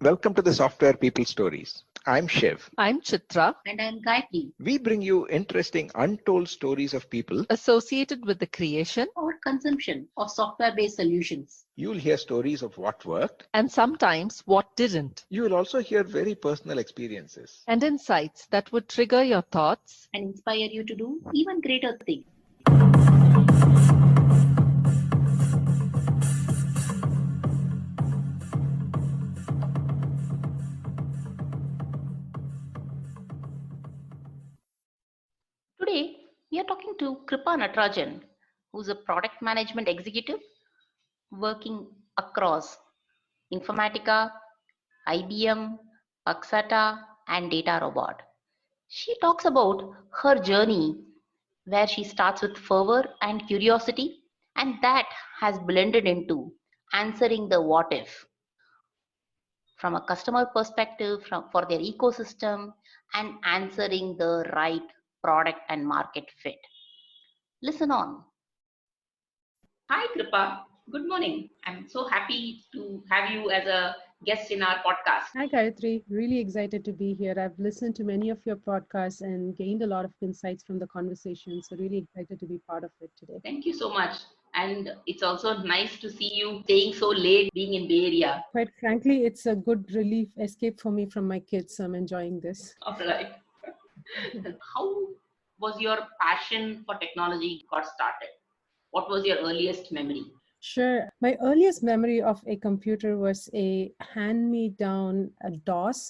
Welcome to the Software People Stories. I'm Shiv. I'm Chitra, And I'm Gayatri. We bring you interesting, untold stories of people. associated with the creation Or consumption of software-based solutions. You'll hear stories of what worked. and sometimes what didn't, You will also hear very personal experiences. and insights that would trigger your thoughts. And inspire you to do even greater things. Today, we are talking to Krupa Natarajan, who's a product management executive working across Informatica, IBM, Paxata, and Data Robot. She talks about her journey where she starts with fervor and curiosity, and that has blended into answering the what if from a customer perspective for their ecosystem and answering the right product and market fit. Listen on. Hi, Kripa. Good morning. I'm so happy to have you as a guest in our podcast. Hi, Gayatri. Really excited to be here. I've listened to many of your podcasts and gained a lot of insights from the conversation. So, really excited to be part of it today. Thank you so much. And it's also nice to see you staying so late being in Bay Area. Quite frankly, it's a good relief escape for me from my kids. So I'm enjoying this. All right. How was your passion for technology got started? What was your earliest memory? Sure. My earliest memory of a computer was a hand-me-down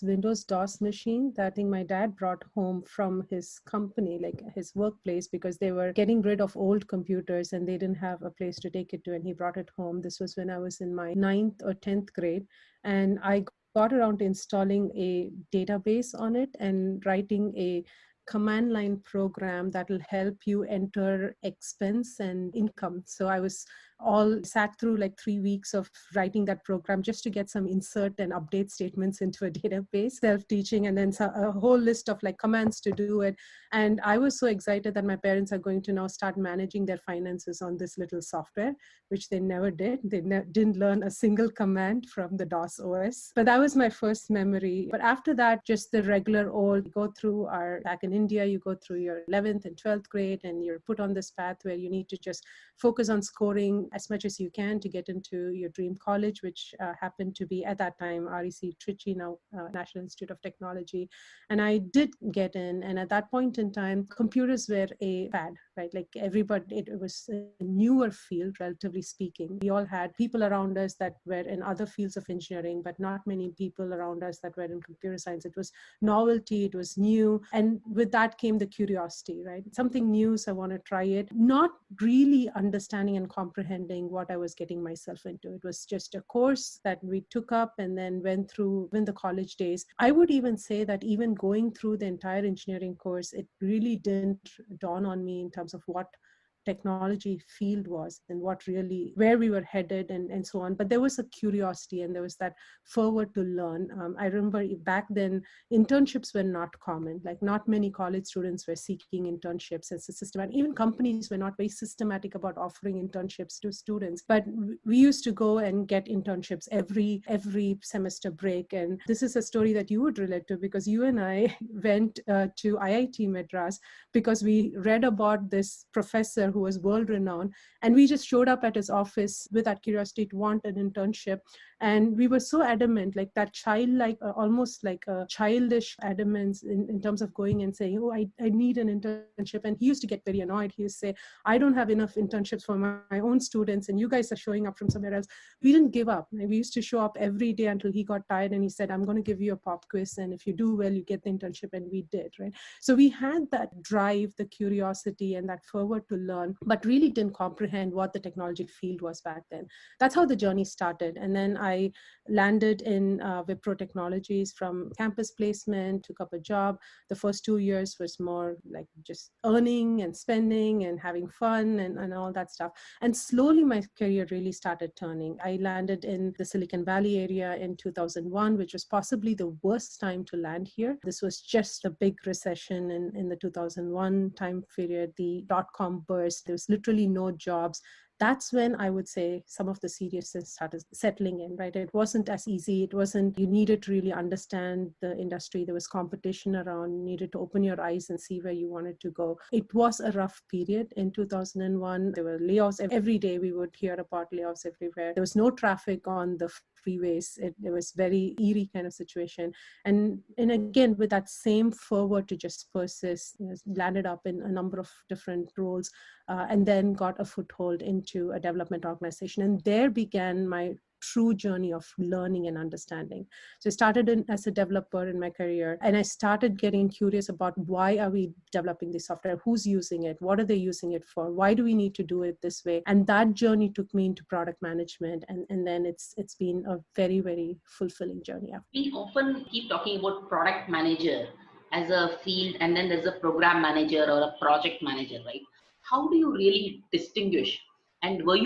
Windows DOS machine that I think my dad brought home from his company, like his workplace, because they were getting rid of old computers and they didn't have a place to take it to. And he brought it home. This was when I was in my 9th or 10th grade. And I got around to installing a database on it and writing a command line program that will help you enter expense and income. So I was all sat through like 3 weeks of writing that program just to get some insert and update statements into a database, self-teaching, and then a whole list of like commands to do it. And I was so excited that my parents are going to now start managing their finances on this little software, which they never did. They didn't learn a single command from the DOS OS. But that was my first memory. But after that, just the regular old go through back in India, you go through your 11th and 12th grade and you're put on this path where you need to just focus on scoring as much as you can to get into your dream college, which happened to be at that time REC Trichy, now National Institute of Technology. And I did get in. And at that point in time, computers were a fad, right? Like everybody, it was a newer field, relatively speaking. We all had people around us that were in other fields of engineering, but not many people around us that were in computer science. It was novelty, it was new. And with that came the curiosity, right? Something new, so I want to try it. Not really understanding and comprehending what I was getting myself into. It was just a course that we took up and then went through in the college days. I would even say that even going through the entire engineering course, it really didn't dawn on me in terms of what technology field was and where we were headed and so on. But there was a curiosity and there was that fervor to learn. I remember back then, internships were not common. Like not many college students were seeking internships as a system. And even companies were not very systematic about offering internships to students. But we used to go and get internships every semester break. And this is a story that you would relate to because you and I went to IIT Madras because we read about this professor who was world renowned, and we just showed up at his office with that curiosity to want an internship. And we were so adamant, like that childlike, almost like a childish adamance in terms of going and saying, oh, I need an internship. And he used to get very annoyed. He used to say, I don't have enough internships for my own students and you guys are showing up from somewhere else. We didn't give up. We used to show up every day until he got tired and he said, I'm going to give you a pop quiz, and if you do well, you get the internship. And we did, right? So we had that drive, the curiosity and that fervor to learn, but really didn't comprehend what the technology field was back then. That's how the journey started. And then I landed in Wipro Technologies from campus placement, took up a job. The first 2 years was more like just earning and spending and having fun and all that stuff. And slowly my career really started turning. I landed in the Silicon Valley area in 2001, which was possibly the worst time to land here. This was just a big recession in the 2001 time period, the dot-com burst. There was literally no jobs. that's when I would say some of the seriousness started settling in, right? It wasn't as easy. It wasn't, you needed to really understand the industry. There was competition around, you needed to open your eyes and see where you wanted to go. It was a rough period in 2001. There were layoffs every day. We would hear about layoffs everywhere. There was no traffic on the freeways. It was very eerie kind of situation. And again, with that same fervor to just persist, landed up in a number of different roles, and then got a foothold into a development organization. And there began my true journey of learning and understanding. So I started as a developer in my career, and I started getting curious about why are we developing this software? Who's using it? What are they using it for? Why do we need to do it this way? And that journey took me into product management. And then it's been a very, very fulfilling journey. We often keep talking about product manager as a field, and then there's a program manager or a project manager, right? How do you really distinguish? And when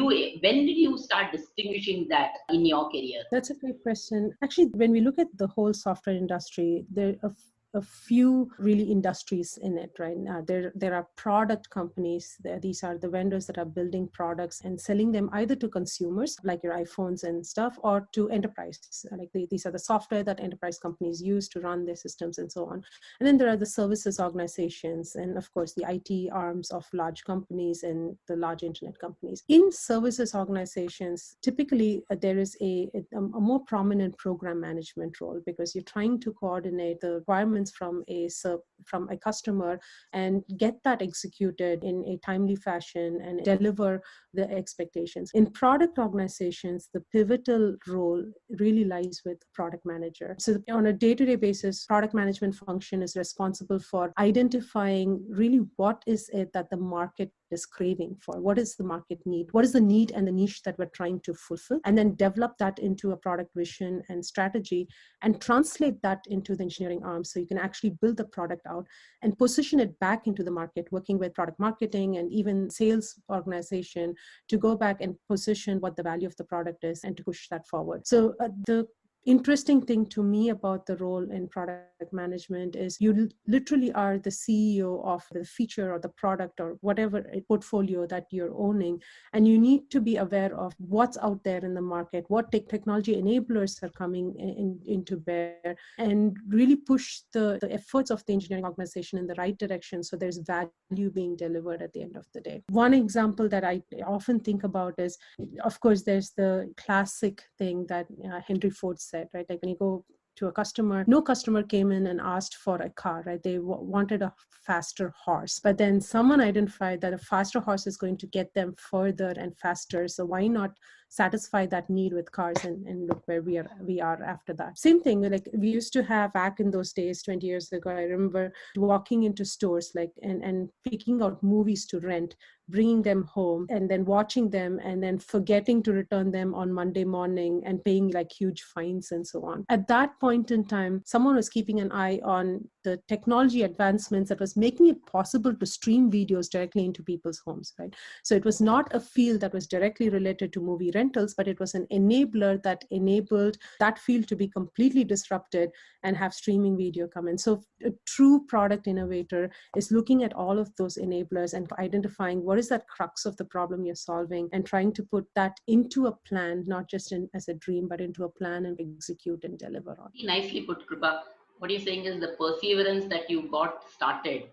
did you start distinguishing that in your career? That's a great question. Actually, when we look at the whole software industry, there are a few really industries in it right now. There are product companies. These are the vendors that are building products and selling them either to consumers, like your iPhones and stuff, or to enterprise. Like these are the software that enterprise companies use to run their systems and so on. And then there are the services organizations, and of course the IT arms of large companies and the large internet companies. In services organizations, typically there is a more prominent program management role, because you're trying to coordinate the requirements from a customer and get that executed in a timely fashion and deliver the expectations. In product organizations, the pivotal role really lies with product manager. So on a day-to-day basis, product management function is responsible for identifying really what is it that the market is craving for. What is the market need? What is the need and the niche that we're trying to fulfill? And then develop that into a product vision and strategy and translate that into the engineering arm, so you can actually build the product out and position it back into the market, working with product marketing and even sales organization to go back and position what the value of the product is and to push that forward. So the interesting thing to me about the role in product management is you literally are the CEO of the feature or the product or whatever portfolio that you're owning. And you need to be aware of what's out there in the market, what technology enablers are coming into bear, and really push the efforts of the engineering organization in the right direction so there's value being delivered at the end of the day. One example that I often think about is, of course, there's the classic thing that Henry Ford said, right? Like when you go to a customer, no customer came in and asked for a car, right? They wanted a faster horse, but then someone identified that a faster horse is going to get them further and faster. So why not satisfy that need with cars, and look where we are after that. Same thing, like we used to have back in those days, 20 years ago, I remember walking into stores like and picking out movies to rent, bringing them home and then watching them and then forgetting to return them on Monday morning and paying like huge fines and so on. At that point in time, someone was keeping an eye on the technology advancements that was making it possible to stream videos directly into people's homes, right? So it was not a field that was directly related to movie rentals, but it was an enabler that enabled that field to be completely disrupted and have streaming video come in. So a true product innovator is looking at all of those enablers and identifying what is that crux of the problem you're solving and trying to put that into a plan, not just as a dream, but into a plan and execute and deliver on. Nicely put, Krupa. What you're saying is the perseverance that you got started,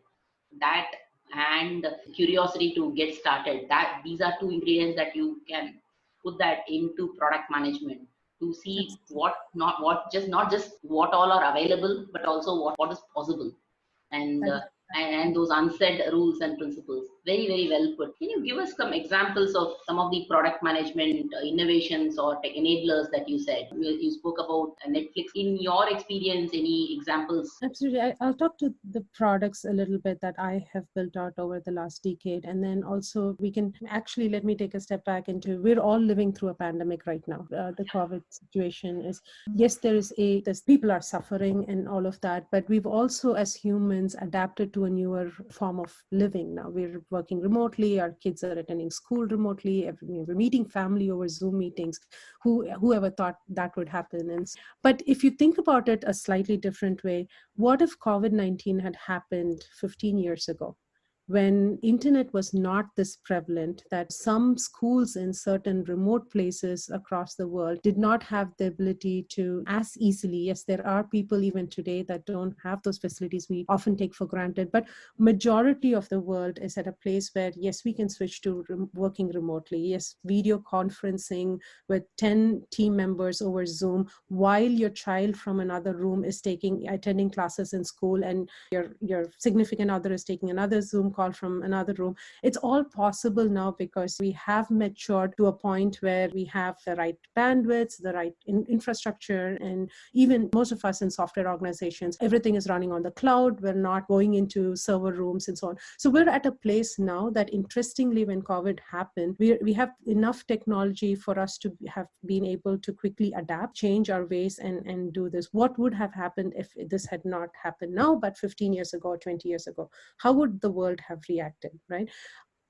that and curiosity to get started, that these are two ingredients that you can put that into product management to see not just what all are available, but also what is possible, and those unsaid rules and principles. Very, very well put. Can you give us some examples of some of the product management innovations or tech enablers that you said? You spoke about Netflix. In your experience, any examples? Absolutely. I'll talk to the products a little bit that I have built out over the last decade. And then also we can actually, let me take a step back into, we're all living through a pandemic right now. The COVID situation is, yes, there's people are suffering and all of that, but we've also as humans adapted to a newer form of living now. We're working remotely, our kids are attending school remotely, we're meeting family over Zoom meetings. Whoever thought that would happen? But if you think about it a slightly different way, what if COVID-19 had happened 15 years ago, when internet was not this prevalent, that some schools in certain remote places across the world did not have the ability to as easily. Yes, there are people even today that don't have those facilities we often take for granted, but majority of the world is at a place where, yes, we can switch to working remotely. Yes, video conferencing with 10 team members over Zoom while your child from another room is attending classes in school, and your significant other is taking another Zoom call from another room. It's all possible now because we have matured to a point where we have the right bandwidth, the right infrastructure, and even most of us in software organizations, everything is running on the cloud. We're not going into server rooms and so on. So we're at a place now that, interestingly, when COVID happened, we have enough technology for us to have been able to quickly adapt, change our ways, and do this. What would have happened if this had not happened now, but 15 years ago, 20 years ago? How would the world have reacted, right?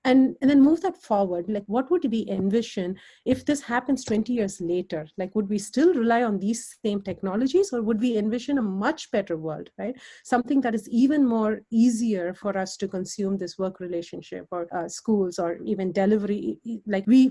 And then move that forward, like what would we envision if this happens 20 years later? Like, would we still rely on these same technologies, or would we envision a much better world, right? Something that is even more easier for us to consume this work relationship, or schools, or even delivery. Like we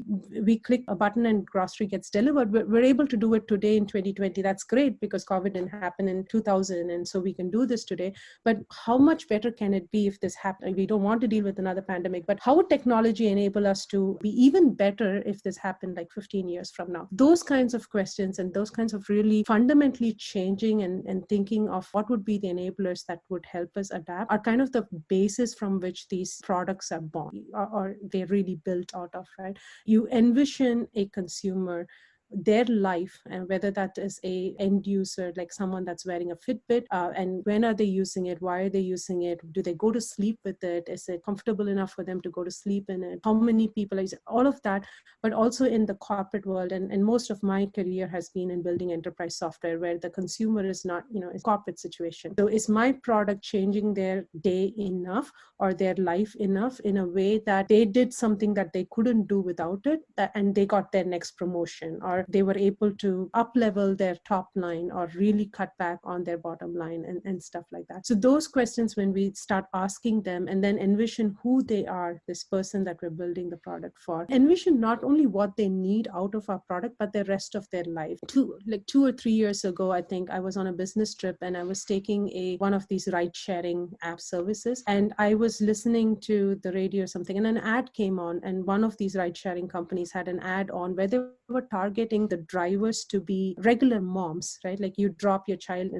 click a button and grocery gets delivered. We're able to do it today in 2020. That's great because COVID didn't happen in 2000. And so we can do this today. But how much better can it be if this happens? We don't want to deal with another pandemic, but how would technology enable us to be even better if this happened like 15 years from now? Those kinds of questions and those kinds of really fundamentally changing and thinking of what would be the enablers that would help us adapt are kind of the basis from which these products are born, or they're really built out of, right? You envision a consumer, their life, and whether that is a end user, like someone that's wearing a Fitbit, and when are they using it, why are they using it, do they go to sleep with it, is it comfortable enough for them to go to sleep in it, how many people are using, all of that. But also in the corporate world, and most of my career has been in building enterprise software where the consumer is not, a corporate situation. So is my product changing their day enough or their life enough in a way that they did something that they couldn't do without it, and they got their next promotion, or they were able to up level their top line, or really cut back on their bottom line, and stuff like that. So those questions, when we start asking them and then envision who they are, this person that we're building the product for, envision not only what they need out of our product, but the rest of their life. 2 or 3 years ago, I think I was on a business trip and I was taking one of these ride sharing app services, and I was listening to the radio or something, and an ad came on, and one of these ride sharing companies had an ad on where they were targeting the drivers to be regular moms, right? Like you drop your child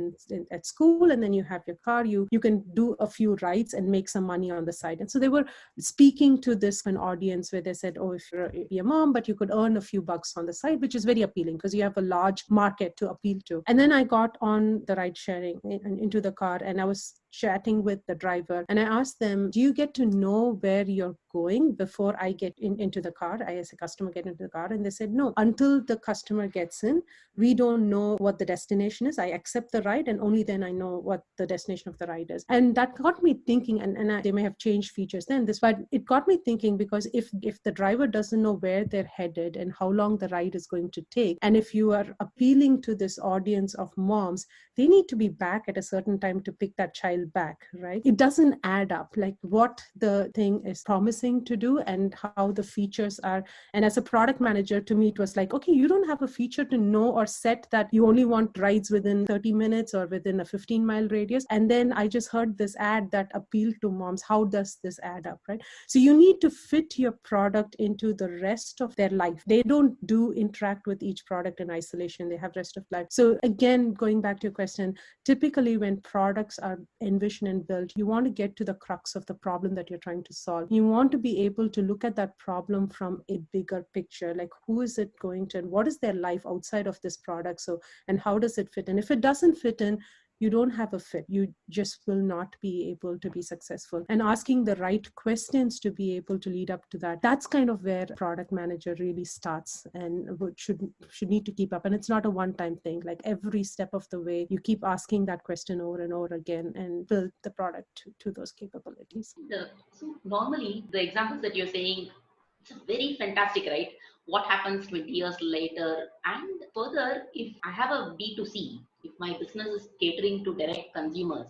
at school, and then you have your car, you can do a few rides and make some money on the side. And so they were speaking to this an audience where they said, oh, if you're a mom, but you could earn a few bucks on the side, which is very appealing because you have a large market to appeal to. And then I got on the ride sharing into the car, and I was chatting with the driver, and I asked them, do you get to know where you're going before I get into the car? I, as a customer, get into the car. And they said, no, until the customer gets in, we don't know what the destination is. I accept the ride, and only then I know what the destination of the ride is. And that got me thinking, and they may have changed features then, but it got me thinking, because if the driver doesn't know where they're headed and how long the ride is going to take, and if you are appealing to this audience of moms, they need to be back at a certain time to pick that child back, right? It doesn't add up, like what the thing is promising to do and how the features are. And as a product manager, to me, it was like, okay, you don't have a feature to know or set that you only want rides within 30 minutes or within a 15-mile radius. And then I just heard this ad that appealed to moms. How does this add up, right? So you need to fit your product into the rest of their life. They don't interact with each product in isolation. They have rest of life. So again, going back to your question, typically when products are envisioned and built, you want to get to the crux of the problem that you're trying to solve. You want to be able to look at that problem from a bigger picture, like who is it going to, and what is their life outside of this product? So, and how does it fit in? If it doesn't fit in, you don't have a fit. You just will not be able to be successful. And asking the right questions to be able to lead up to that, that's kind of where product manager really starts and should need to keep up. And it's not a one-time thing. Like every step of the way, you keep asking that question over and over again and build the product to those capabilities. So normally the examples that you're saying, it's very fantastic, right? What happens 20 years later? And further, if I have a B2C, if my business is catering to direct consumers,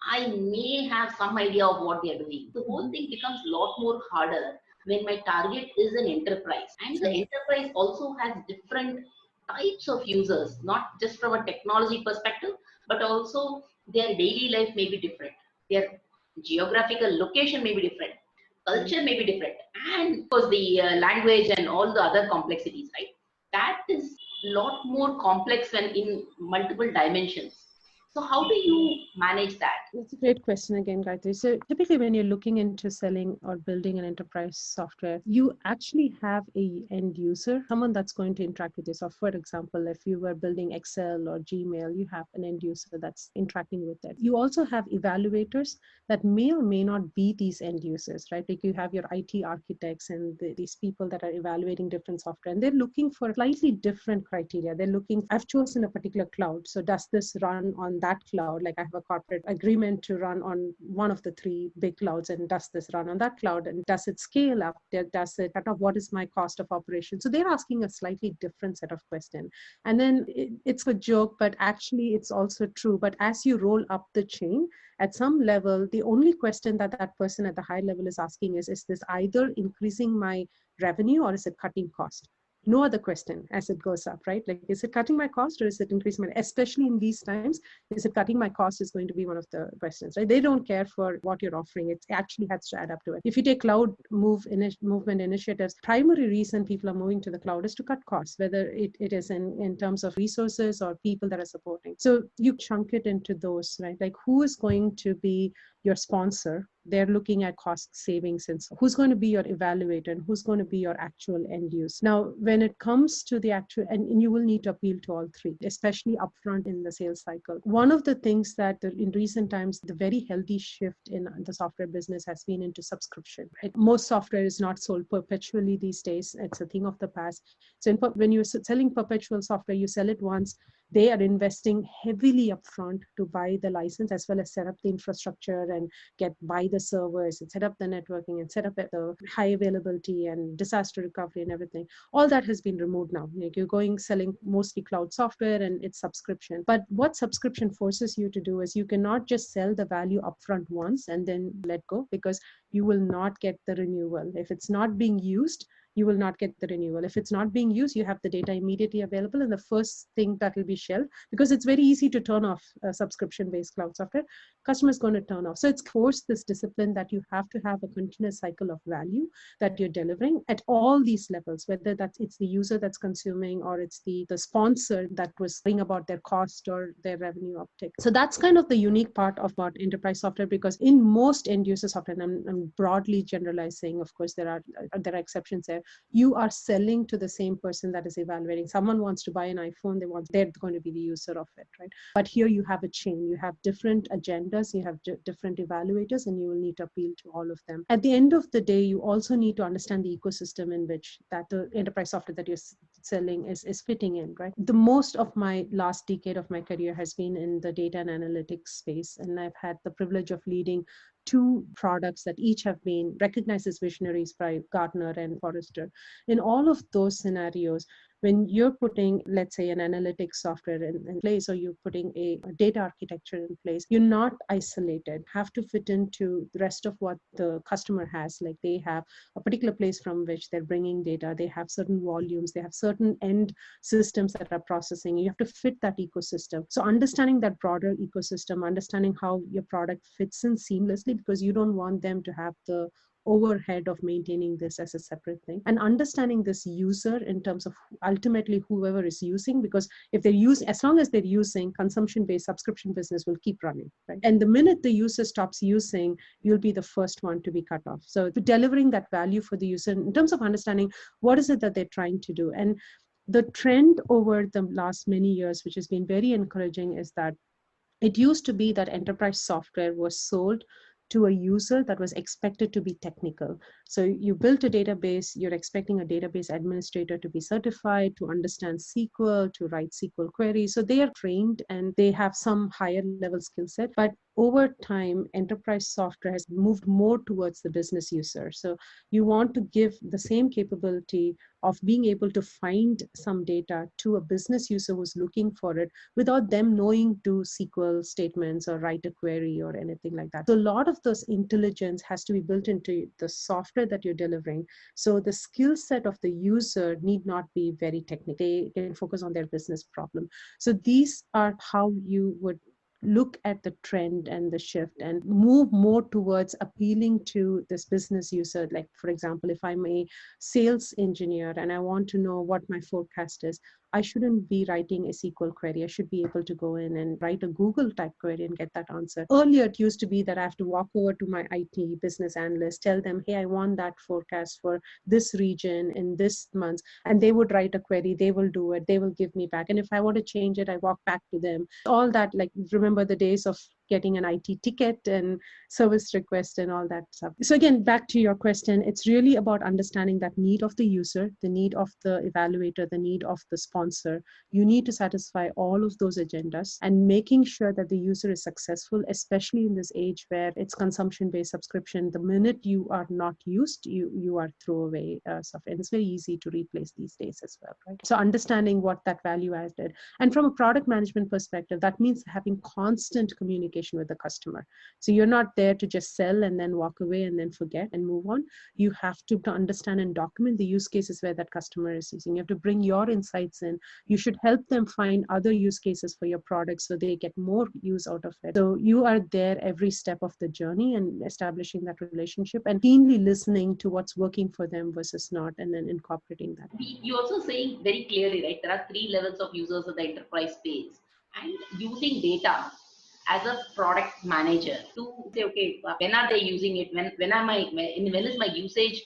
I may have some idea of what they are doing. The whole thing becomes a lot more harder when my target is an enterprise. And the enterprise also has different types of users, not just from a technology perspective, but also their daily life may be different. Their geographical location may be different. Culture may be different. And of course, the language and all the other complexities, right? That is a lot more complex when in multiple dimensions. So how do you manage that? That's a great question again, Gayatri. So typically when you're looking into selling or building an enterprise software, you actually have a end user, someone that's going to interact with your software. For example, if you were building Excel or Gmail, you have an end user that's interacting with it. You also have evaluators that may or may not be these end users, right? Like you have your IT architects and these people that are evaluating different software, and they're looking for slightly different criteria. They're looking, I've chosen a particular cloud. So does this run on that cloud? Like I have a corporate agreement to run on one of the three big clouds, and does this run on that cloud? And does it scale up? Does it cut off? What is my cost of operation? So they're asking a slightly different set of questions. And then it's a joke, but actually it's also true. But as you roll up the chain, at some level, the only question that that person at the high level is asking is this either increasing my revenue or is it cutting cost? No other question as it goes up, right? Like, is it cutting my cost or is it increasing my, especially in these times, is it cutting my cost is going to be one of the questions, right? They don't care for what you're offering. It actually has to add up to it. If you take cloud movement initiatives, primary reason people are moving to the cloud is to cut costs, whether it is in terms of resources or people that are supporting. So you chunk it into those, right? Like who is going to be your sponsor? They're looking at cost savings and so who's going to be your evaluator and who's going to be your actual end use. Now, when it comes to the actual, and you will need to appeal to all three, especially upfront in the sales cycle. One of the things that in recent times, the very healthy shift in the software business has been into subscription. Right? Most software is not sold perpetually these days. It's a thing of the past. So when you're selling perpetual software, you sell it once. They are investing heavily upfront to buy the license as well as set up the infrastructure and buy the servers and set up the networking and set up the high availability and disaster recovery and everything. All that has been removed now. Like you're selling mostly cloud software and it's subscription. But what subscription forces you to do is you cannot just sell the value upfront once and then let go, because you will not get the renewal. If it's not being used, you will not get the renewal. If it's not being used, you have the data immediately available, and the first thing that will be shelved, because it's very easy to turn off subscription-based cloud software, customer's going to turn off. So it's forced this discipline that you have to have a continuous cycle of value that you're delivering at all these levels, whether it's the user that's consuming or it's the sponsor that was worrying about their cost or their revenue uptake. So that's kind of the unique part of about enterprise software, because in most end user software, and I'm broadly generalizing, of course, there are exceptions there, you are selling to the same person that is evaluating. Someone wants to buy an iPhone, they're going to be the user of it, right? But here you have a chain, you have different agendas, you have different evaluators, and you will need to appeal to all of them. At the end of the day, you also need to understand the ecosystem in which that the enterprise software that you're selling is fitting in, right? The most of my last decade of my career has been in the data and analytics space, and I've had the privilege of leading two products that each have been recognized as visionaries by Gartner and Forrester. In all of those scenarios, when you're putting, let's say, an analytics software in place, or you're putting a data architecture in place, you're not isolated, have to fit into the rest of what the customer has. Like they have a particular place from which they're bringing data, they have certain volumes, they have certain end systems that are processing. You have to fit that ecosystem. So understanding that broader ecosystem, understanding how your product fits in seamlessly, because you don't want them to have the overhead of maintaining this as a separate thing, and understanding this user in terms of ultimately whoever is using, because if they're using, as long as they're using, consumption-based subscription business will keep running, right? And the minute the user stops using, you'll be the first one to be cut off. So delivering that value for the user in terms of understanding what is it that they're trying to do. And the trend over the last many years, which has been very encouraging, is that it used to be that enterprise software was sold to a user that was expected to be technical. So you built a database, you're expecting a database administrator to be certified, to understand SQL, to write SQL queries. So they are trained and they have some higher level skill set. But over time, enterprise software has moved more towards the business user. So you want to give the same capability of being able to find some data to a business user who's looking for it without them knowing to SQL statements or write a query or anything like that. So a lot of those intelligence has to be built into the software that you're delivering. So the skill set of the user need not be very technical. They can focus on their business problem. So these are how you would look at the trend and the shift and move more towards appealing to this business user. Like, for example, if I'm a sales engineer and I want to know what my forecast is, I shouldn't be writing a SQL query. I should be able to go in and write a Google type query and get that answer. Earlier, it used to be that I have to walk over to my IT business analyst, tell them, hey, I want that forecast for this region in this month. And they would write a query, they will do it, they will give me back. And if I want to change it, I walk back to them. All that, like, remember the days of getting an IT ticket and service request and all that stuff. So again, back to your question, it's really about understanding that need of the user, the need of the evaluator, the need of the sponsor. You need to satisfy all of those agendas and making sure that the user is successful, especially in this age where it's consumption-based subscription. The minute you are not used, you are throwaway software. And it's very easy to replace these days as well, right? So understanding what that value added. And from a product management perspective, that means having constant communication with the customer. So you're not there to just sell and then walk away and then forget and move on. You have to understand and document the use cases where that customer is using. You have to bring your insights in. You should help them find other use cases for your product so they get more use out of it. So you are there every step of the journey and establishing that relationship and keenly listening to what's working for them versus not, and then incorporating that. You also saying very clearly, right? There are 3 levels of users at the enterprise space, and using data as a product manager to say, okay, when are they using it? When is my usage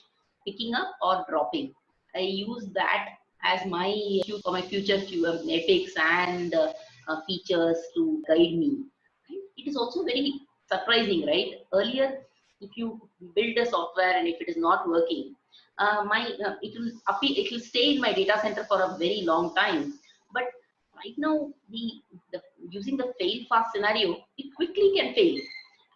picking up or dropping? I use that as my for my future ethics and features to guide me. It is also very surprising, right? Earlier, if you build a software and if it is not working, it will stay in my data center for a very long time. But right now, the using the fail fast scenario, it quickly can fail,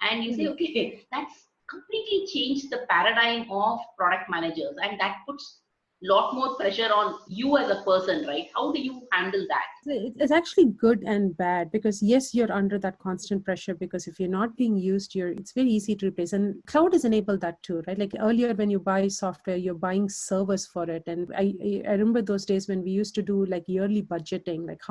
and you say, okay, that's completely changed the paradigm of product managers, and that puts lot more pressure on you as a person, right? How do you handle that? It's actually good and bad, because yes, you're under that constant pressure, because if you're not being used, it's very easy to replace. And cloud has enabled that too, right? Like earlier when you buy software, you're buying servers for it. And I remember those days when we used to do like yearly budgeting, like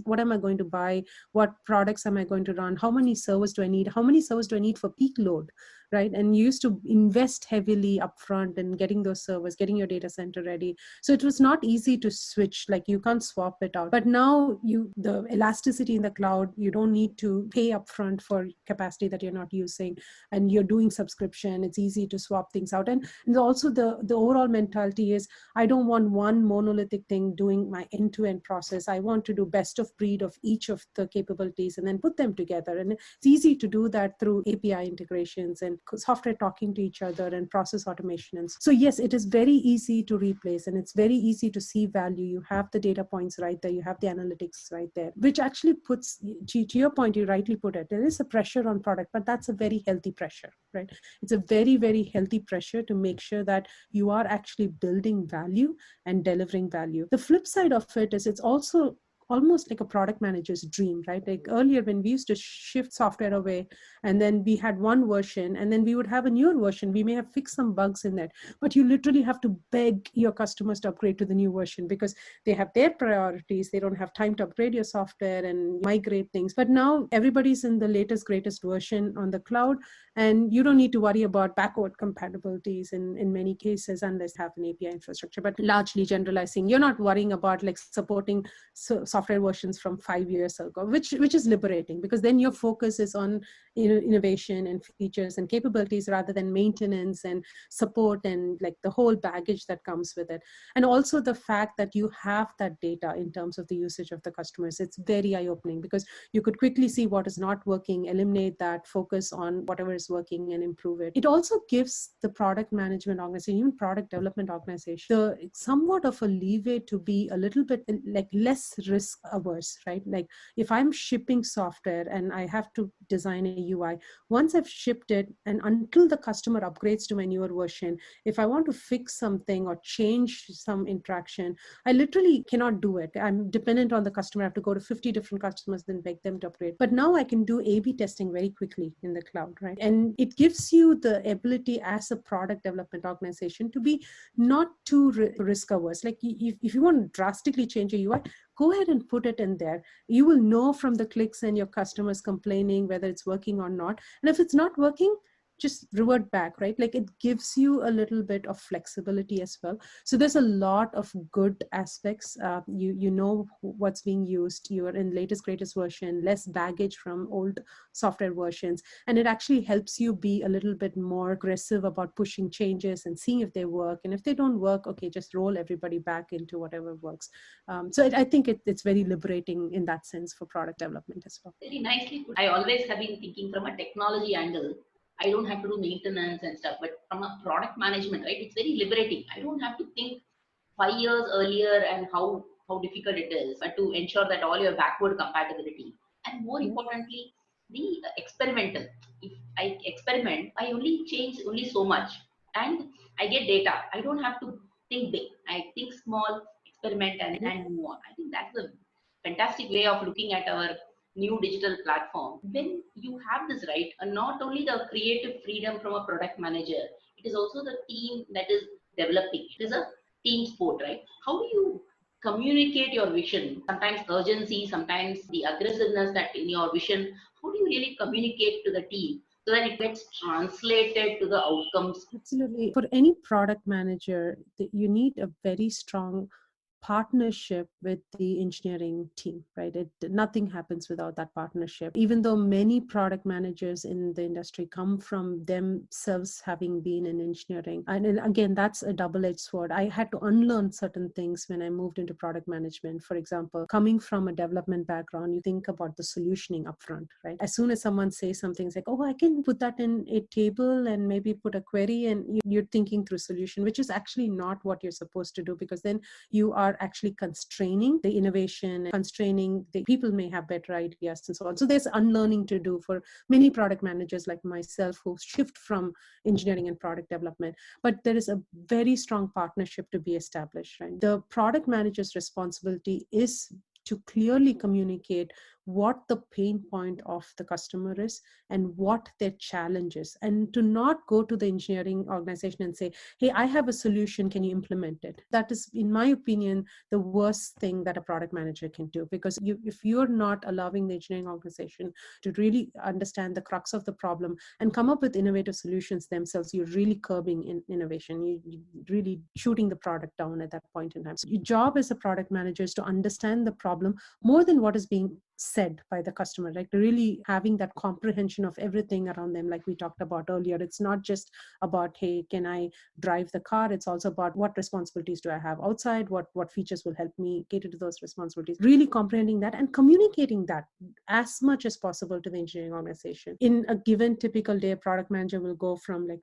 what am I going to buy? What products am I going to run? How many servers do I need? How many servers do I need for peak load? Right? And you used to invest heavily upfront in getting those servers, getting your data center ready. So it was not easy to switch, like you can't swap it out. But now the elasticity in the cloud, you don't need to pay upfront for capacity that you're not using, and you're doing subscription. It's easy to swap things out. And also the overall mentality is, I don't want one monolithic thing doing my end-to-end process. I want to do best of breed of each of the capabilities and then put them together. And it's easy to do that through API integrations and software talking to each other and process automation. And so yes, it is very easy to replace, and it's very easy to see value. You have the data points right there, you have the analytics right there, which actually puts, to your point, you rightly put it, there is a pressure on product, but that's a very healthy pressure, right? It's a very, very healthy pressure to make sure that you are actually building value and delivering value. The flip side of it is, it's also almost like a product manager's dream, right? Like earlier when we used to shift software away, and then we had one version, and then we would have a newer version. We may have fixed some bugs in that, but you literally have to beg your customers to upgrade to the new version because they have their priorities. They don't have time to upgrade your software and migrate things. But now everybody's in the latest, greatest version on the cloud, and you don't need to worry about backward compatibilities in many cases unless you have an API infrastructure. But largely generalizing, you're not worrying about like supporting software versions from 5 years ago, which is liberating, because then your focus is on innovation and features and capabilities rather than maintenance and support and like the whole baggage that comes with it. And also the fact that you have that data in terms of the usage of the customers, it's very eye-opening, because you could quickly see what is not working, eliminate that, focus on whatever is working and improve it. It also gives the product management organization, even product development organization, somewhat of a leeway to be a little bit like less risk averse, right? Like if I'm shipping software and I have to design a UI. Once I've shipped it, and until the customer upgrades to my newer version, if I want to fix something or change some interaction, I literally cannot do it. I'm dependent on the customer. I have to go to 50 different customers, then beg them to upgrade. But now I can do A/B testing very quickly in the cloud, right? And it gives you the ability as a product development organization to be not too risk averse. Like if you want to drastically change your UI, go ahead and put it in there. You will know from the clicks and your customers complaining whether it's working or not. And if it's not working, just revert back, right? Like it gives you a little bit of flexibility as well. So there's a lot of good aspects. You know what's being used. You're in latest, greatest version, less baggage from old software versions. And it actually helps you be a little bit more aggressive about pushing changes and seeing if they work. And if they don't work, okay, just roll everybody back into whatever works. I think it's very liberating in that sense for product development as well. Very nicely put. I always have been thinking from a technology angle. I don't have to do maintenance and stuff, but from a product management, right? It's very liberating. I don't have to think 5 years earlier and how difficult it is to ensure that all your backward compatibility. And more importantly, the experimental. If I experiment, I only change only so much and I get data. I don't have to think big. I think small, experiment and move on. I think that's a fantastic way of looking at our new digital platform. When you have this right, not only the creative freedom from a product manager, it is also the team that is developing. It is a team sport, right? How do you communicate your vision? Sometimes urgency, sometimes the aggressiveness that in your vision. How do you really communicate to the team so that it gets translated to the outcomes? Absolutely. For any product manager, you need a very strong partnership with the engineering team, right? Nothing happens without that partnership. Even though many product managers in the industry come from themselves having been in engineering. And again, that's a double-edged sword. I had to unlearn certain things when I moved into product management. For example, coming from a development background, you think about the solutioning upfront, right? As soon as someone says something, it's like, oh, I can put that in a table and maybe put a query, and you're thinking through solution, which is actually not what you're supposed to do, because then you are actually constraining the innovation, constraining the people may have better ideas and so on. So there's unlearning to do for many product managers like myself who shift from engineering and product development. But there is a very strong partnership to be established, right? The product manager's responsibility is to clearly communicate what the pain point of the customer is and what their challenge is, and to not go to the engineering organization and say, hey, I have a solution, can you implement it? That is, in my opinion, the worst thing that a product manager can do, because if you're not allowing the engineering organization to really understand the crux of the problem and come up with innovative solutions themselves, you're really curbing innovation. You're really shooting the product down at that point in time. So your job as a product manager is to understand the problem more than what is being said by the customer, like really having that comprehension of everything around them, like we talked about earlier. It's not just about, hey, can I drive the car? It's also about what responsibilities do I have outside, what features will help me cater to those responsibilities. Really comprehending that and communicating that as much as possible to the engineering organization. In a given typical day, a product manager will go from like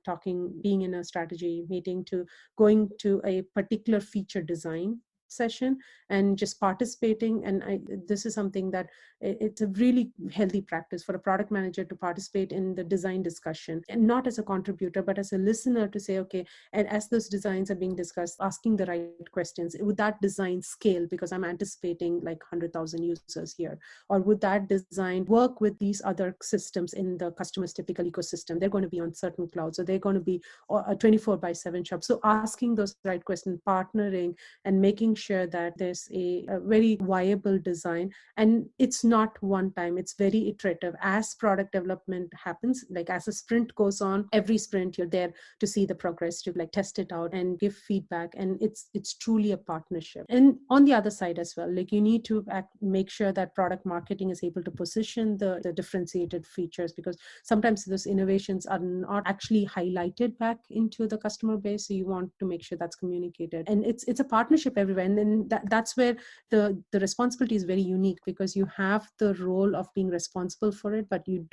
being in a strategy meeting to going to a particular feature design session and just participating. And this is something that it's a really healthy practice for a product manager to participate in the design discussion, and not as a contributor, but as a listener to say, okay, and as those designs are being discussed, asking the right questions. Would that design scale because I'm anticipating like 100,000 users here? Or would that design work with these other systems in the customer's typical ecosystem? They're going to be on certain clouds, so they're going to be a 24/7 shop. So asking those right questions, partnering, and making sure that there's a very viable design. And it's not one time, it's very iterative. As product development happens, like as a sprint goes on, every sprint you're there to see the progress, to like test it out and give feedback. And it's truly a partnership. And on the other side as well, like you need to make sure that product marketing is able to position the differentiated features, because sometimes those innovations are not actually highlighted back into the customer base. So you want to make sure that's communicated. And it's a partnership everywhere. And then that's where the responsibility is very unique, because you have the role of being responsible for it, but you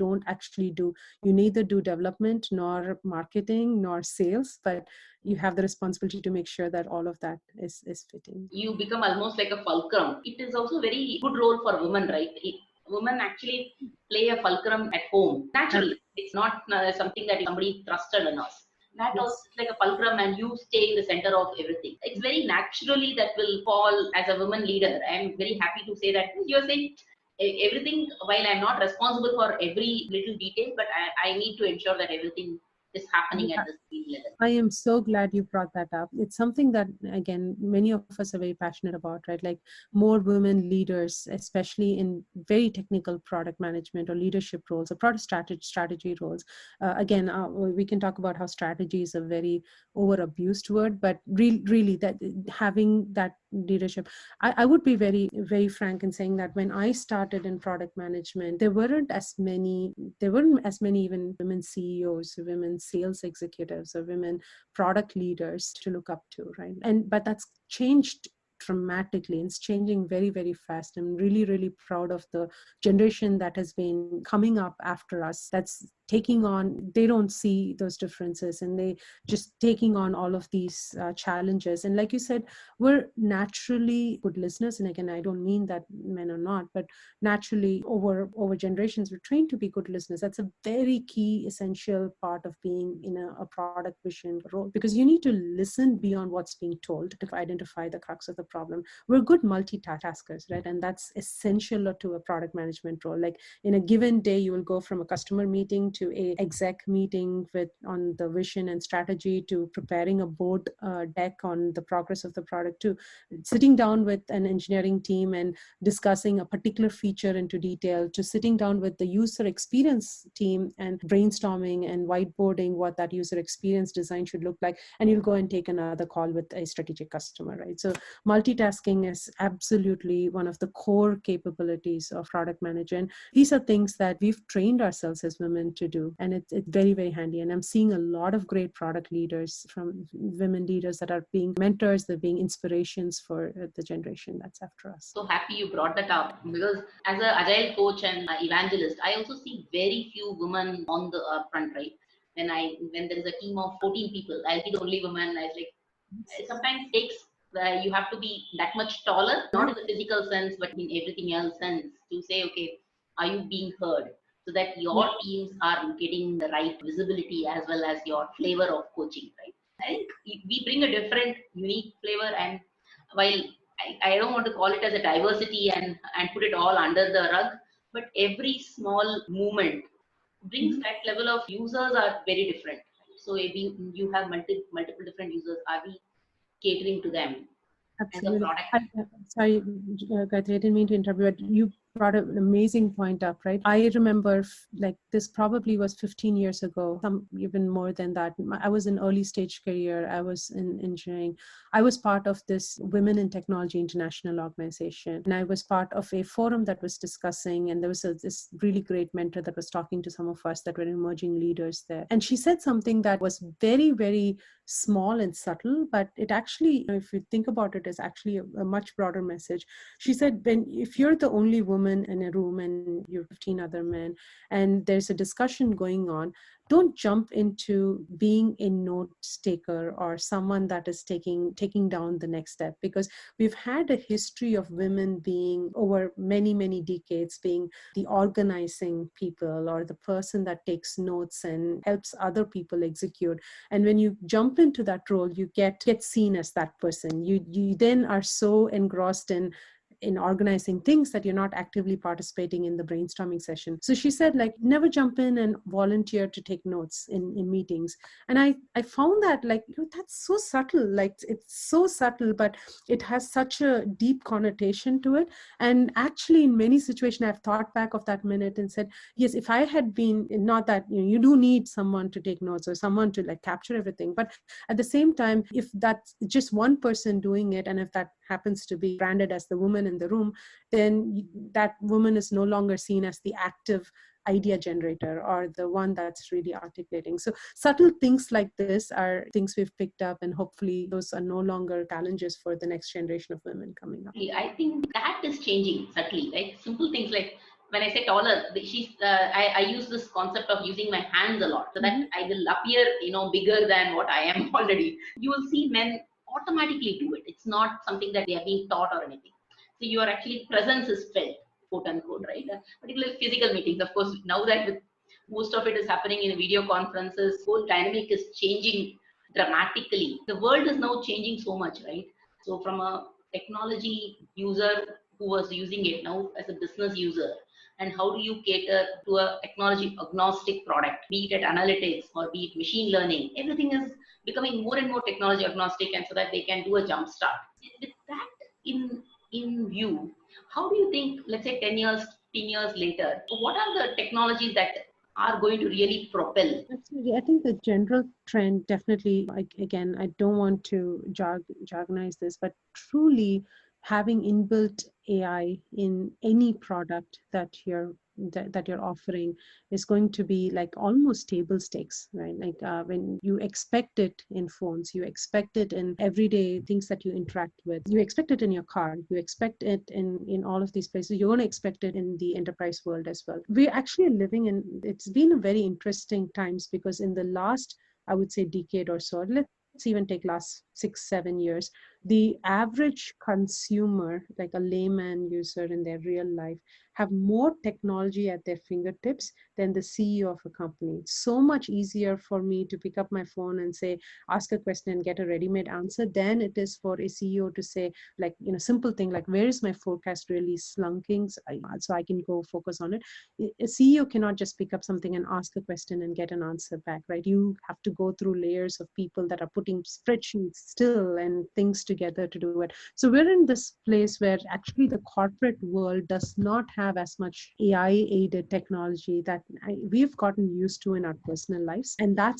neither do development nor marketing nor sales, but you have the responsibility to make sure that all of that is fitting. You become almost like a fulcrum. It is also very good role for women, right? Women actually play a fulcrum at home naturally. It's not something that somebody thrusted on us. That also is like a fulcrum, and you stay in the center of everything. It's very naturally that will fall as a woman leader. I'm very happy to say that you're saying everything, while I'm not responsible for every little detail, but I need to ensure that everything is happening at the same level. I am so glad you brought that up. It's something that, again, many of us are very passionate about, right? Like more women leaders, especially in very technical product management or leadership roles or product strategy roles. Again, we can talk about how strategy is a very over abused word, but really that having that leadership. I would be very, very frank in saying that when I started in product management, there weren't as many even women CEOs, women sales executives, or women product leaders to look up to, right? But that's changed dramatically. It's changing very, very fast. I'm really, really proud of the generation that has been coming up after us, that's taking on, they don't see those differences, and they just taking on all of these challenges. And like you said, we're naturally good listeners. And again, I don't mean that men are not, but naturally over generations, we're trained to be good listeners. That's a very key, essential part of being in a product vision role, because you need to listen beyond what's being told to identify the crux of the problem. We're good multitaskers, right? And that's essential to a product management role. Like in a given day, you will go from a customer meeting to a exec meeting on the vision and strategy, to preparing a board deck on the progress of the product, to sitting down with an engineering team and discussing a particular feature into detail, to sitting down with the user experience team and brainstorming and whiteboarding what that user experience design should look like. And you'll go and take another call with a strategic customer, right? So multitasking is absolutely one of the core capabilities of product management. These are things that we've trained ourselves as women to do, and it's very, very handy. And I'm seeing a lot of great product leaders, from women leaders, that are being mentors, they're being inspirations for the generation that's after us. So happy you brought that up, because as an agile coach and evangelist, I also see very few women on the front, right? When there is a team of 14 people, I'll be the only woman. It sometimes takes you have to be that much taller, not in the physical sense, but in everything else sense, to say, okay, are you being heard? So that your teams are getting the right visibility as well as your flavor of coaching, right? I think we bring a different, unique flavor, and while I don't want to call it as a diversity and put it all under the rug, but every small movement brings that level of users are very different. So if you have multiple different users, are we catering to them? Absolutely. Sorry, Gayatri, I didn't mean to interrupt you, but you brought an amazing point up, right? I remember like this probably was 15 years ago, even more than that. I was in early stage career. I was in engineering. I was part of this Women in Technology International organization. And I was part of a forum that was discussing, and there was this really great mentor that was talking to some of us that were emerging leaders there. And she said something that was very, very small and subtle, but it actually, if you think about it, is actually a much broader message. She said, if you're the only woman in a room and you're 15 other men, and there's a discussion going on, don't jump into being a note taker or someone that is taking down the next step, because we've had a history of women being, over many, many decades, being the organizing people or the person that takes notes and helps other people execute. And when you jump into that role, you get seen as that person. You then are so engrossed in organizing things that you're not actively participating in the brainstorming session. So she said, like, never jump in and volunteer to take notes in meetings. And I found that, like, that's so subtle. Like, it's so subtle, but it has such a deep connotation to it. And actually, in many situations, I've thought back of that minute and said, yes, if I had been, not that, you do need someone to take notes or someone to like capture everything, but at the same time, if that's just one person doing it, and if that happens to be branded as the woman in the room, then that woman is no longer seen as the active idea generator or the one that's really articulating. So subtle things like this are things we've picked up, and hopefully those are no longer challenges for the next generation of women coming up. I think that is changing subtly, right? Simple things like, when I say taller, I use this concept of using my hands a lot, so that I will appear, bigger than what I am already. You will see men automatically do it. It's not something that they are being taught or anything. So your actually presence is felt quote unquote, right? Particularly physical meetings. Of course, now that with most of it is happening in video conferences, whole dynamic is changing dramatically. The world is now changing so much, right? So from a technology user who was using it now as a business user, and how do you cater to a technology agnostic product, be it at analytics or be it machine learning, everything is becoming more and more technology agnostic, and so that they can do a jump start. With that in view, how do you think, let's say 10 years, 15 years later, what are the technologies that are going to really propel? Absolutely. I think the general trend definitely, again, I don't want to jargonize this, but truly having inbuilt AI in any product that you're offering is going to be like almost table stakes, right? Like when you expect it in phones, you expect it in everyday things that you interact with, you expect it in your car, you expect it in all of these places, you're going to expect it in the enterprise world as well. We're actually living in, it's been a very interesting times, because in the last, I would say, decade or so, let's even take last 6-7 years, the average consumer, like a layman user in their real life, have more technology at their fingertips than the CEO of a company. It's so much easier for me to pick up my phone and say, ask a question and get a ready-made answer than it is for a CEO to say, like, simple thing like, where is my forecast really slunking? So I can go focus on it. A CEO cannot just pick up something and ask a question and get an answer back, right? You have to go through layers of people that are putting spreadsheets still and things together to do it. So we're in this place where actually the corporate world does not have as much AI aided technology that we've gotten used to in our personal lives, and that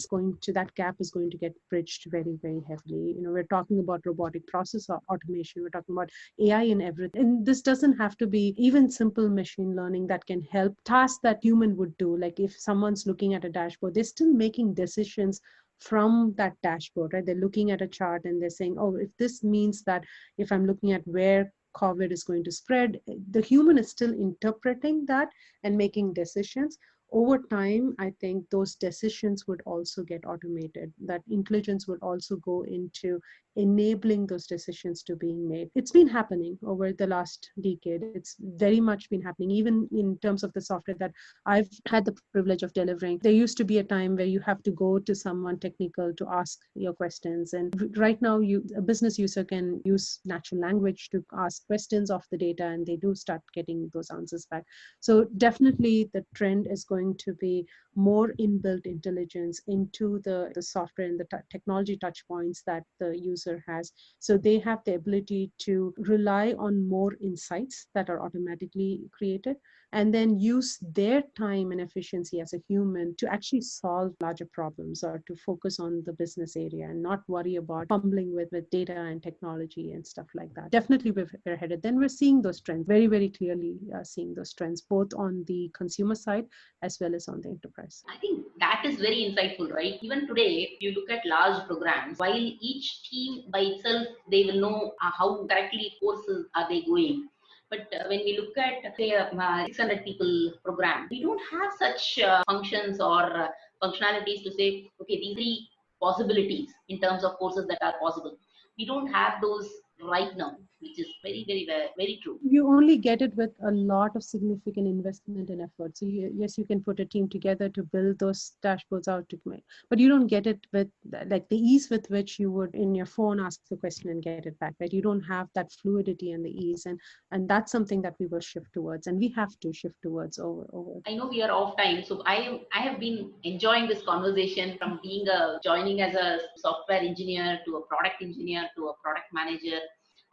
gap is going to get bridged very, very heavily. We're talking about robotic process automation, we're talking about AI in everything, and this doesn't have to be even simple machine learning that can help tasks that human would do. Like if someone's looking at a dashboard, they're still making decisions from that dashboard, right? They're looking at a chart and they're saying, oh, if this means that if I'm looking at where COVID is going to spread, the human is still interpreting that and making decisions. Over time, I think those decisions would also get automated. That intelligence would also go into enabling those decisions to being made. It's been happening over the last decade. It's very much been happening, even in terms of the software that I've had the privilege of delivering. There used to be a time where you have to go to someone technical to ask your questions. And right now, a business user can use natural language to ask questions of the data, and they do start getting those answers back. So definitely the trend is going to be more inbuilt intelligence into the software and the technology touch points that the user has. So they have the ability to rely on more insights that are automatically created, and then use their time and efficiency as a human to actually solve larger problems or to focus on the business area and not worry about fumbling with data and technology and stuff like that. Definitely we're headed. Then we're seeing those trends very, very clearly, seeing those trends both on the consumer side as well as on the enterprise. I think that is very insightful, right? Even today, if you look at large programs, while each team by itself, they will know how correctly courses are they going. But when we look at, say, a 600 people program, we don't have such functions or functionalities to say, okay, these three possibilities in terms of courses that are possible. We don't have those right now, which is very, very, very, very true. You only get it with a lot of significant investment and effort. So yes, you can put a team together to build those dashboards out to make, but you don't get it with like the ease with which you would in your phone ask the question and get it back, right? You don't have that fluidity and the ease, and that's something that we will shift towards, and we have to shift towards over. I know we are off time, so I have been enjoying this conversation, from joining as a software engineer to a product engineer to a product manager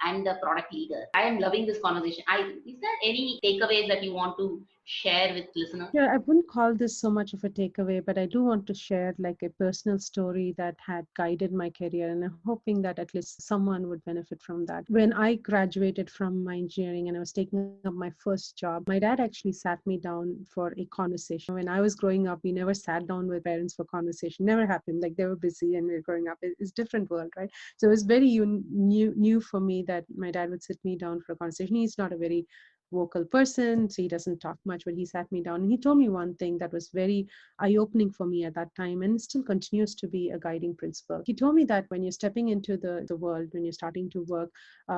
and a product leader. I am loving this conversation. Is there any takeaways that you want to share with listeners? Yeah, I wouldn't call this so much of a takeaway, but I do want to share like a personal story that had guided my career, and I'm hoping that at least someone would benefit from that. When I graduated from my engineering and I was taking up my first job, my dad actually sat me down for a conversation. When I was growing up, we never sat down with parents for conversation. Never happened. Like they were busy and we were growing up. It's a different world, right? So it was very new for me that my dad would sit me down for a conversation. He's not a very vocal person, so he doesn't talk much, but he sat me down and he told me one thing that was very eye-opening for me at that time, and still continues to be a guiding principle. He told me that when you're stepping into the world, when you're starting to work,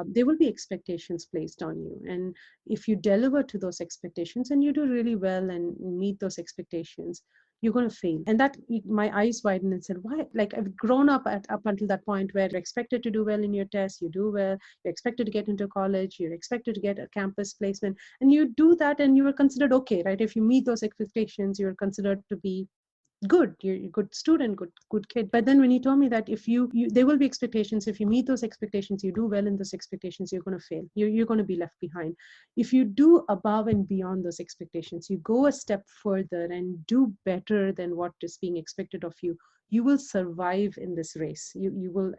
there will be expectations placed on you. And if you deliver to those expectations and you do really well and meet those expectations, you're going to fail. And that, my eyes widened and said, why? Like, I've grown up up until that point where you're expected to do well in your tests, you do well, you're expected to get into college, you're expected to get a campus placement, and you do that and you were considered okay, right? If you meet those expectations, you're considered to be good, you're a good student, good kid. But then when he told me that if you there will be expectations, if you meet those expectations, you do well in those expectations, you're going to fail, you're going to be left behind. If you do above and beyond those expectations, you go a step further and do better than what is being expected of you, you will survive in this race. You will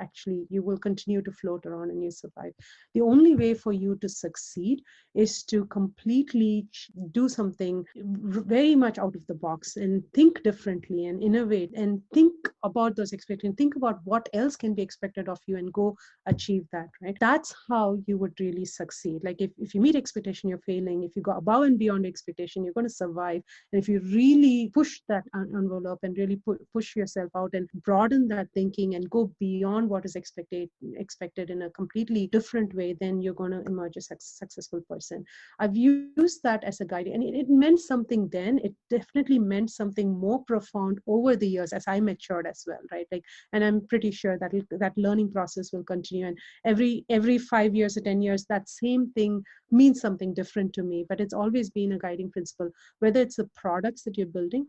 continue to float around and you survive. The only way for you to succeed is to completely do something very much out of the box and think differently and innovate and think about those expectations, think about what else can be expected of you and go achieve that, right? That's how you would really succeed. Like, if you meet expectation, you're failing. If you go above and beyond expectation, you're going to survive. And if you really push that envelope and really push yourself out and broaden that thinking and go beyond what is expected in a completely different way, then you're going to emerge a successful person. I've used that as a guide, and it meant something then. It definitely meant something more profound over the years as I matured as well, right? Like, and I'm pretty sure that that learning process will continue. And every 5 years or 10 years, that same thing means something different to me. But it's always been a guiding principle, whether it's the products that you're building,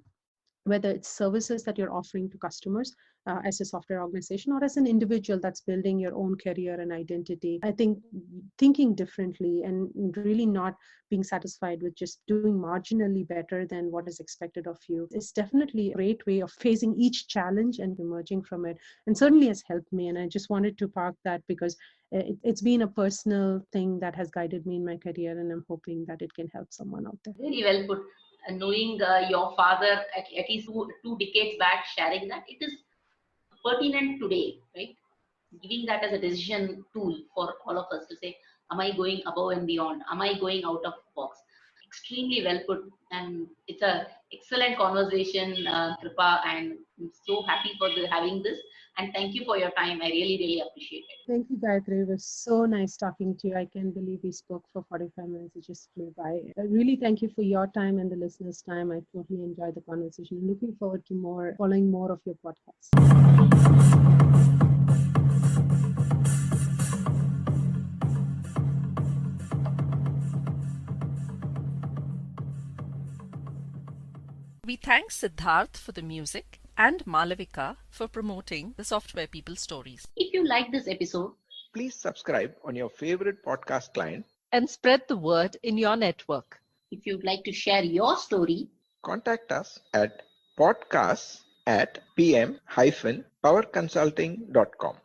whether it's services that you're offering to customers as a software organization, or as an individual that's building your own career and identity. I think thinking differently and really not being satisfied with just doing marginally better than what is expected of you is definitely a great way of facing each challenge and emerging from it, and certainly has helped me. And I just wanted to park that because it's been a personal thing that has guided me in my career, and I'm hoping that it can help someone out there. Very well put. Knowing your father at least two decades back sharing that, it is pertinent today, right? Giving that as a decision tool for all of us to say, am I going above and beyond? Am I going out of the box? Extremely well put. And it's a excellent conversation, Krupa, and I'm so happy for having this. And thank you for your time. I really, really appreciate it. Thank you, Gayatri. It was so nice talking to you. I can't believe we spoke for 45 minutes. It just flew by. Really, thank you for your time and the listeners' time. I totally enjoyed the conversation. I'm looking forward to following more of your podcasts. We thank Siddharth for the music and Malavika for promoting the Software People Stories. If you like this episode, Please subscribe on your favorite podcast client. And spread the word in your network. if you'd like to share your story, Contact us at podcasts@pm-powerconsulting.com.